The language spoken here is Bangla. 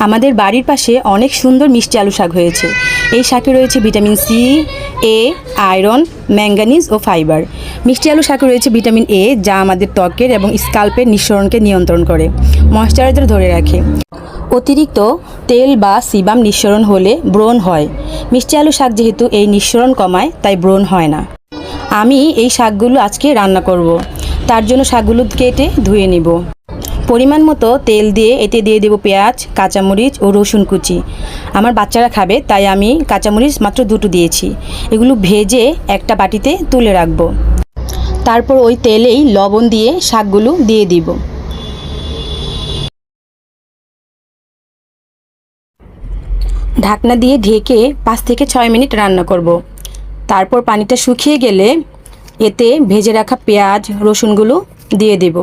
আমাদের বাড়ির পাশে অনেক সুন্দর মিষ্টি আলু শাক হয়েছে। এই শাকে রয়েছে ভিটামিন সি, এ, আয়রন, ম্যাঙ্গানিজ ও ফাইবার। মিষ্টি আলু শাকে রয়েছে ভিটামিন এ, যা আমাদের ত্বকের এবং স্কাল্পের নিঃসরণকে নিয়ন্ত্রণ করে, ময়েশ্চারাইজার ধরে রাখে। অতিরিক্ত তেল বা সিবাম নিঃসরণ হলে ব্রণ হয়। মিষ্টি আলু শাক যেহেতু এই নিঃসরণ কমায়, তাই ব্রণ হয় না। আমি এই শাকগুলো আজকে রান্না করব। তার জন্য শাকগুলো কেটে ধুয়ে নেব। পরিমাণ মতো তেল দিয়ে এতে দিয়ে দেব পেঁয়াজ, কাঁচামরিচ ও রসুন কুচি। আমার বাচ্চারা খাবে, তাই আমি কাঁচামরিচ মাত্র 2টো দিয়েছি। এগুলো ভেজে একটা বাটিতে তুলে রাখবো। তারপর ওই তেলেই লবণ দিয়ে শাকগুলো দিয়ে দিব। ঢাকনা দিয়ে ঢেকে 5 থেকে 6 মিনিট রান্না করব। তারপর পানিটা শুকিয়ে গেলে এতে ভেজে রাখা পেঁয়াজ, রসুনগুলো দিয়ে দেব।